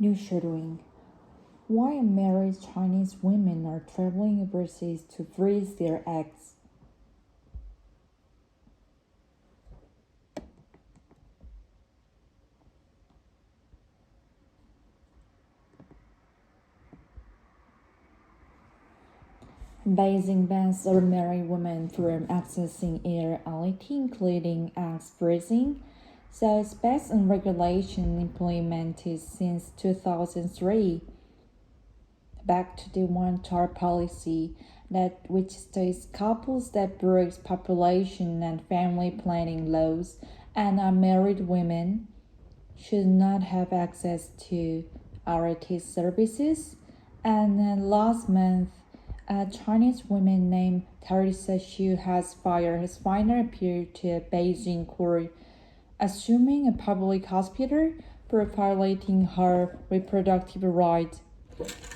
Shadowing. Why unmarried Chinese women are traveling overseas to freeze their eggs. Beijing bans unmarried women from accessing air quality, including eggs freezing, so it's based on regulation implemented since 2003. Back to the one-child policy which states couples that breaks population and family planning laws and unmarried women should not have access to RT services. And last month, a Chinese woman named Teresa Xu has finally appeared to a Beijing court, assuming a public hospital for violating her reproductive rights.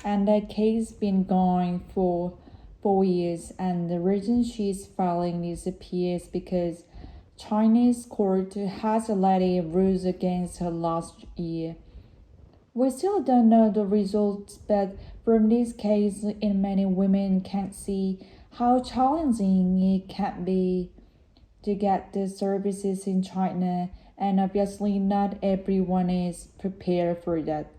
And that case been going for 4 years, and the reason she's filing this appeal is because Chinese court has already ruled against her last year. We still don't know the results, but from this case, many women can see how challenging it can be to get the services in China, and obviously not everyone is prepared for that.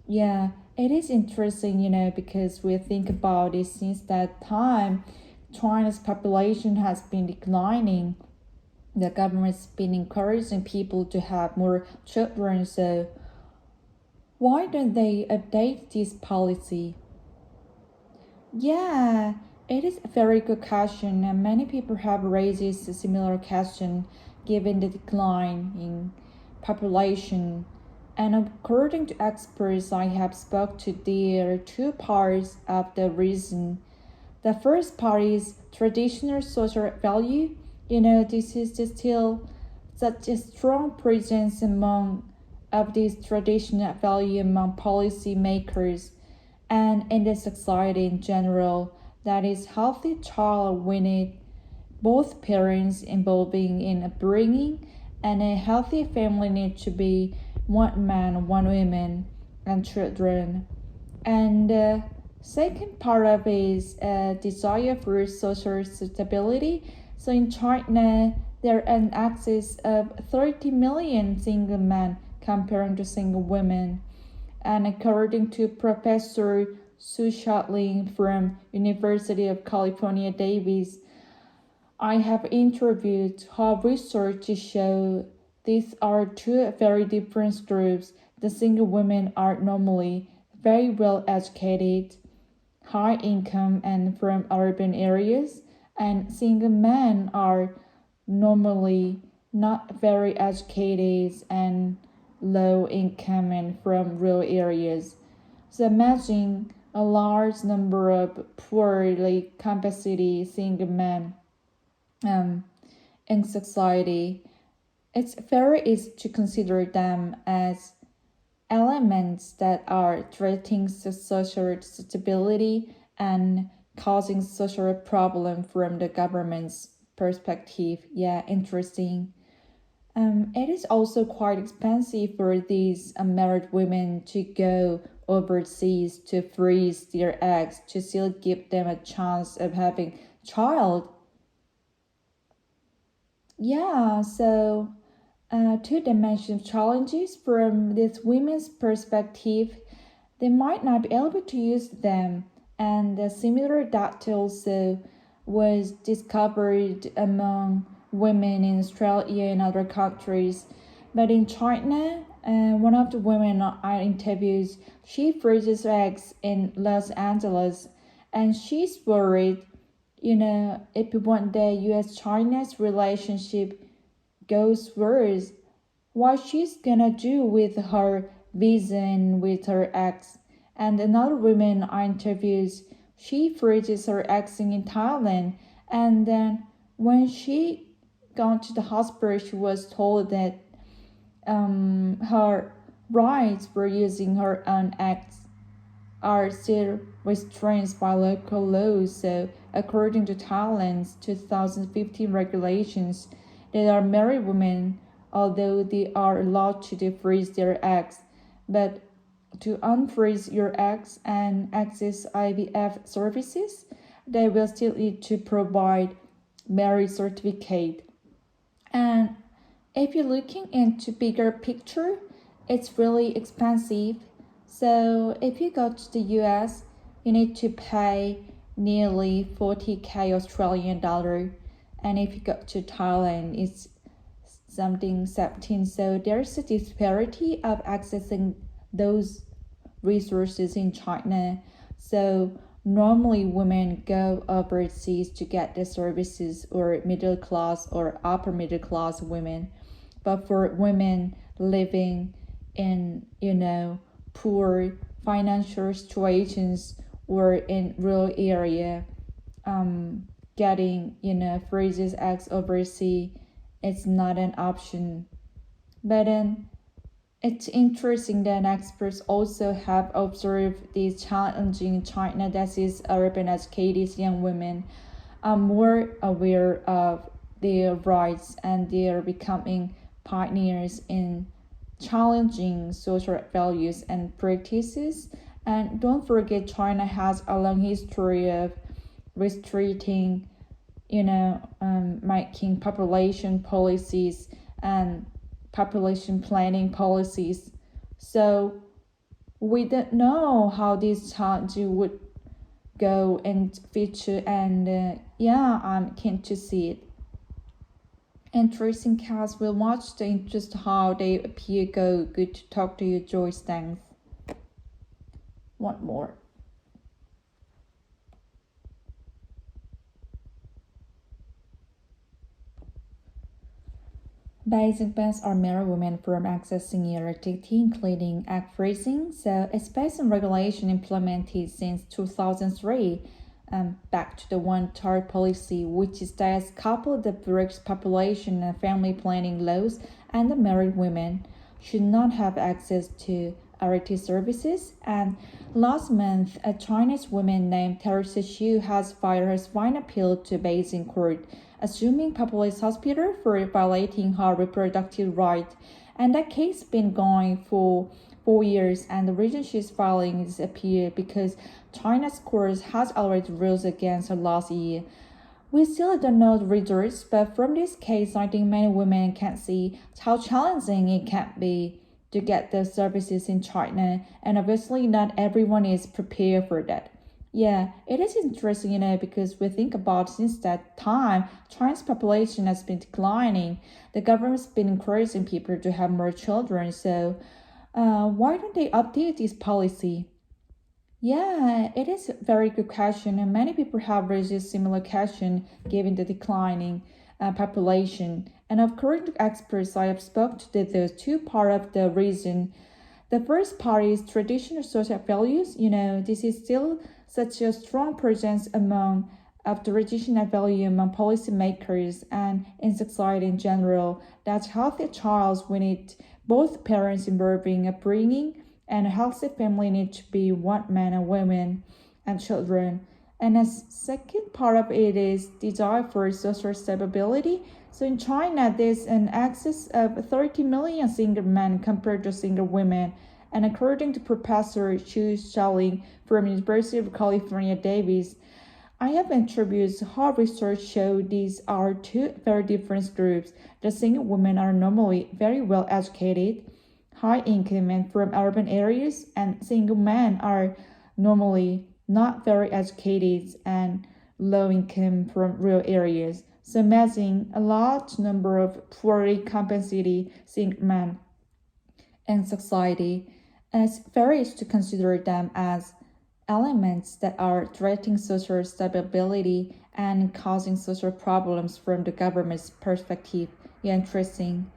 Yeah, it is interesting, because we think about it since that time, China's population has been declining. The government's been encouraging people to have more children, so why don't they update this policy? Yeah, it is a very good question, and many people have raised a similar question given the decline in population. And according to experts I have spoke to, there are two parts of the reason. The first part is traditional social value. This is still such a strong presence among of this traditional value among policymakers and in the society in general, that is healthy child we need both parents involving in upbringing, and a healthy family need to be one man, one woman, and children. And the second part of it is a desire for social stability. So in China, there are an excess of 30 million single men compared to single women. And according to Professor Su Shatlin from University of California, Davis, I have interviewed her research to show these are two very different groups. The single women are normally very well educated, high income, and from urban areas, and single men are normally not very educated and low income and from rural areas. So imagine a large number of poorly compensated single men in society. It's very easy to consider them as elements that are threatening social stability and causing social problem from the government's perspective. Yeah, interesting. It is also quite expensive for these married women to go overseas to freeze their eggs to still give them a chance of having child. Yeah, so two-dimensional challenges from this women's perspective, they might not be able to use them, and the similar data also was discovered among women in Australia and other countries. But in China, one of the women I interviewed, she freezes eggs in Los Angeles, and she's worried, if one day U.S.-China's relationship goes worse, what she's gonna do with her visa and with her ex. And another woman I interviewed, she freezes her ex in Thailand, and then when she gone to the hospital, she was told that her rights for using her own ex are still restrained by local laws. So according to Thailand's 2015 regulations, they are married women, although they are allowed to defreeze their eggs, but to unfreeze your eggs and access IVF services, they will still need to provide marriage certificate. And if you're looking into bigger picture, it's really expensive. So if you go to the US, you need to pay nearly 40k Australian dollar. And if you go to Thailand, it's something 17. So there's a disparity of accessing those resources in China. So normally women go overseas to get the services, or middle class or upper middle class women. But for women living in, poor financial situations or in rural area, getting, freezes eggs overseas, it's not an option. But then it's interesting that experts also have observed this challenging China that is urban educated young women are more aware of their rights, and they are becoming pioneers in challenging social values and practices. And don't forget, China has a long history of restricting, making population policies and population planning policies. So we don't know how this challenge would go in future, and I'm keen to see it. Interesting cast will watch the interest how they appear go. Good to talk to you, Joyce. Thanks. One more. Basic bans are married women from accessing electricity, including egg freezing. So it's based on regulation implemented since 2003. Back to the one-child policy, which is that couple that breaks population and family planning laws, and the married women should not have access to electricity services. And last month, a Chinese woman named Teresa Xu has filed her spine appeal to Beijing court, assuming Populous Hospital for violating her reproductive right. And that case has been going for 4 years, and the reason she's filing this appeal because China's court has already ruled against her last year. We still don't know the results, but from this case, I think many women can see how challenging it can be to get the services in China, and obviously not everyone is prepared for that. Yeah, it is interesting, because we think about since that time, China's population has been declining. The government's been encouraging people to have more children, so why don't they update this policy? Yeah, it is a very good question, and many people have raised a similar question given the declining population. And according to experts, I have spoken to those two part of the reason. The first part is traditional social values. This is still such a strong presence among of traditional value among policymakers and in society in general that healthy child we need both parents involved in upbringing, and a healthy family need to be one man and women and children. And a second part of it is desire for social stability. So in China, there's an excess of 30 million single men compared to single women. And according to Professor Chu Xiaoling from University of California, Davis, I have introduced how research showed these are two very different groups. The single women are normally very well educated, high income and from urban areas, and single men are normally not very educated and low income from rural areas. So imagine a large number of poorly compensated single men in society. And it's fair to consider them as elements that are threatening social stability and causing social problems from the government's perspective. Yeah, interesting.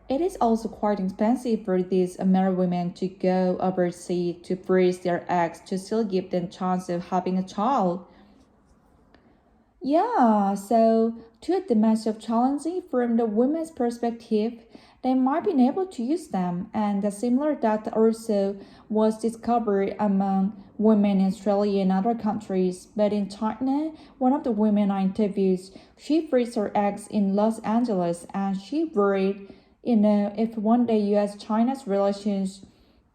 It is also quite expensive for these married women to go overseas to freeze their eggs to still give them chance of having a child. Yeah, so to the massive challenging from the women's perspective, they might be able to use them, and the similar data also was discovered among women in Australia and other countries. But in China, one of the women I interviewed, she freezed her eggs in Los Angeles, and she worried, if one day U.S.-China's relations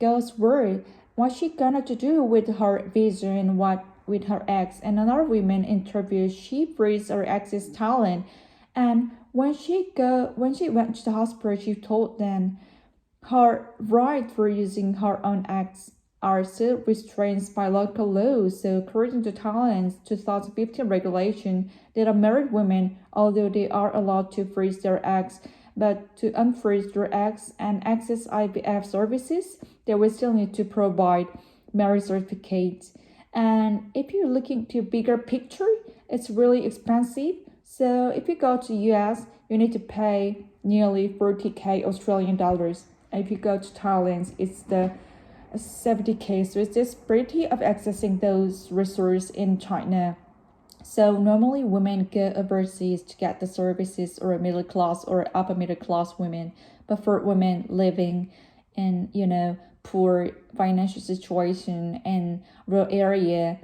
goes worse, what's she gonna to do with her vision, what with her ex? And another woman interview, she praised her ex's talent. And when she went to the hospital, she told them her right for using her own acts are still restrained by local law. So according to Thailand's 2015 regulation, that are married women, although they are allowed to freeze their eggs, but to unfreeze their eggs and access IVF services, they will still need to provide marriage certificates. And if you're looking to a bigger picture, it's really expensive. So if you go to US, you need to pay nearly 40k Australian dollars. If you go to Thailand, it's the 70k. So it's just pretty of accessing those resources in China. So normally women go overseas to get the services, or middle class or upper middle class women. But for women living in, poor financial situation in rural area,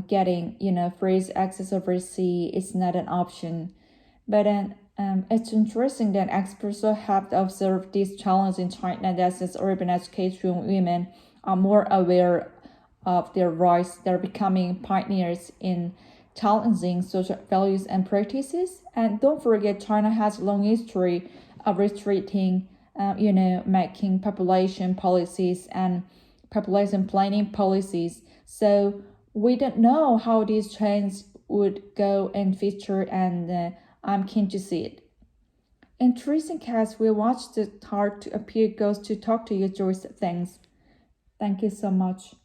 getting, free access overseas is not an option. But then it's interesting that experts have observed this challenge in China, that since urban education women are more aware of their rights, they're becoming pioneers in challenging social values and practices. And don't forget, China has a long history of restricting, making population policies and population planning policies. So we don't know how these changes would go in future, and I'm keen to see it. Interesting cast. We watched the Hard to Appear goes to talk to you, Joyce. Thanks. Thank you so much.